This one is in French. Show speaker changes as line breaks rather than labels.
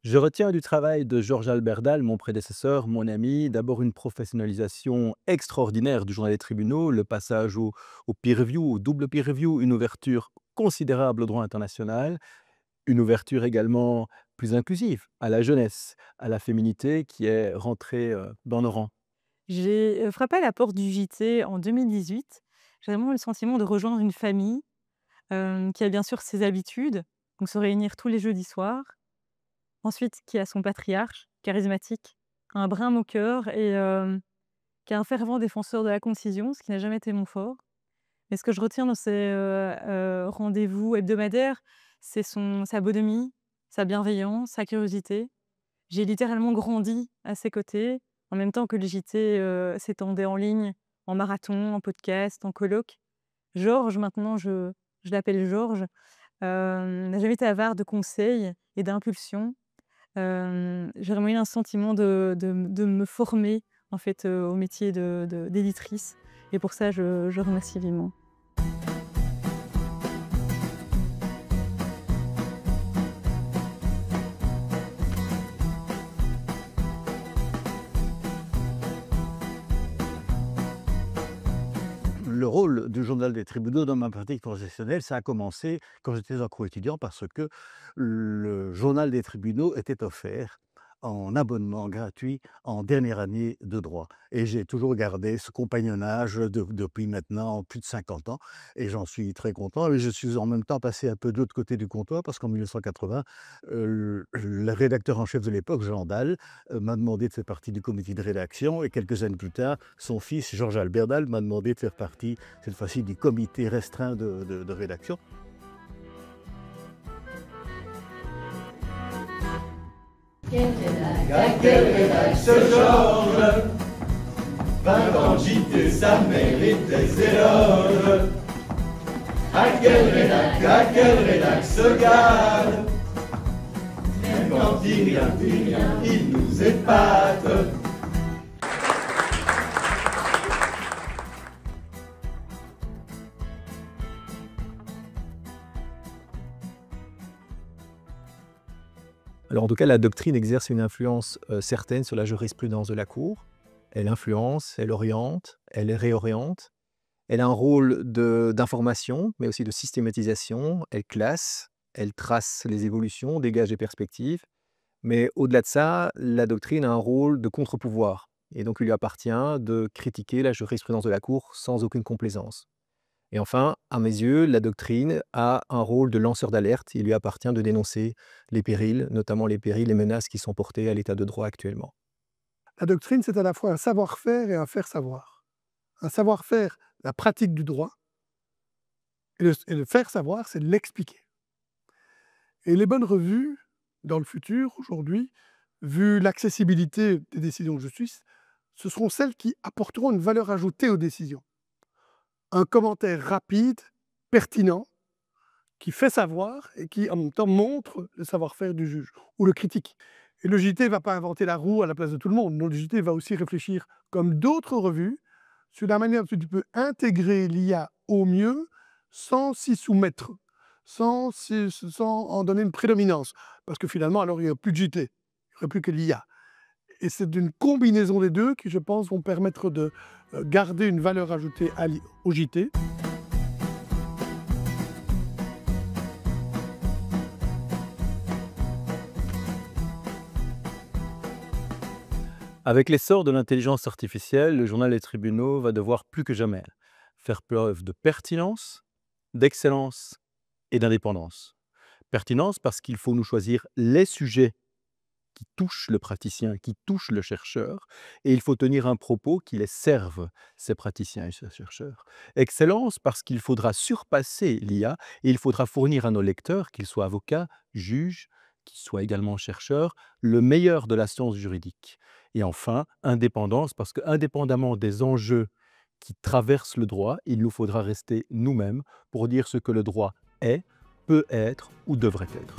Je retiens du travail de Georges Alberdal, mon prédécesseur, mon ami, d'abord une professionnalisation extraordinaire du journal des tribunaux, le passage au peer review, au double peer review, une ouverture considérable au droit international, une ouverture également plus inclusive à la jeunesse, à la féminité qui est rentrée dans nos rangs.
J'ai, frappé à la porte du JT en 2018. J'ai vraiment eu le sentiment de rejoindre une famille, qui a bien sûr ses habitudes, donc se réunir tous les jeudis soirs. Ensuite, qui a son patriarche, charismatique, un brin moqueur et qui est un fervent défenseur de la concision, ce qui n'a jamais été mon fort. Mais ce que je retiens dans ces, rendez-vous hebdomadaires, c'est sa bonhomie, sa bienveillance, sa curiosité. J'ai littéralement grandi à ses côtés, en même temps que le JT, s'étendait en ligne, en marathon, en podcast, en colloque. Georges, maintenant je l'appelle Georges, n'a jamais été avare de conseils et d'impulsions. J'ai vraiment eu un sentiment de me former, en fait, au métier d'éditrice et pour ça je remercie vivement.
Le rôle du journal des tribunaux dans ma pratique professionnelle, ça a commencé quand j'étais encore étudiant parce que le journal des tribunaux était offert en abonnement gratuit en dernière année de droit. Et j'ai toujours gardé ce compagnonnage depuis maintenant plus de 50 ans et j'en suis très content. Et je suis en même temps passé un peu de l'autre côté du comptoir parce qu'en 1980, le rédacteur en chef de l'époque, Jean Dalle, m'a demandé de faire partie du comité de rédaction et quelques années plus tard, son fils, Georges Alberdal, m'a demandé de faire partie, cette fois-ci, du comité restreint de rédaction.
Quel rédac ce Georges, 20 ans de JT, ça mérite des éloges. À quel rédac ce garde, même quand il dit rien, il nous épate.
Alors en tout cas, la doctrine exerce une influence certaine sur la jurisprudence de la Cour. Elle influence, elle oriente, elle réoriente. Elle a un rôle d'information, mais aussi de systématisation. Elle classe, elle trace les évolutions, dégage des perspectives. Mais au-delà de ça, la doctrine a un rôle de contre-pouvoir. Et donc, il lui appartient de critiquer la jurisprudence de la Cour sans aucune complaisance. Et enfin, à mes yeux, la doctrine a un rôle de lanceur d'alerte. Il lui appartient de dénoncer les périls, notamment les périls et menaces qui sont portés à l'état de droit actuellement.
La doctrine, c'est à la fois un savoir-faire et un faire-savoir. Un savoir-faire, la pratique du droit, et le faire savoir, c'est l'expliquer. Et les bonnes revues, dans le futur, aujourd'hui, vu l'accessibilité des décisions de justice, ce seront celles qui apporteront une valeur ajoutée aux décisions. Un commentaire rapide, pertinent, qui fait savoir et qui, en même temps, montre le savoir-faire du juge ou le critique. Et le JT ne va pas inventer la roue à la place de tout le monde. Non, le JT va aussi réfléchir, comme d'autres revues, sur la manière dont tu peux intégrer l'IA au mieux sans s'y soumettre, sans en donner une prédominance. Parce que finalement, alors il n'y a plus de JT, il n'y aurait plus que l'IA. Et c'est une combinaison des deux qui, je pense, vont permettre de garder une valeur ajoutée au JT.
Avec l'essor de l'intelligence artificielle, le journal des tribunaux va devoir plus que jamais faire preuve de pertinence, d'excellence et d'indépendance. Pertinence parce qu'il faut nous choisir les sujets qui touchent le praticien, qui touchent le chercheur, et il faut tenir un propos qui les serve, ces praticiens et ces chercheurs. Excellence parce qu'il faudra surpasser l'IA et il faudra fournir à nos lecteurs, qu'ils soient avocats, juges, qu'ils soient également chercheurs, le meilleur de la science juridique. Et enfin, indépendance parce qu'indépendamment des enjeux qui traversent le droit, il nous faudra rester nous-mêmes pour dire ce que le droit est, peut être ou devrait être.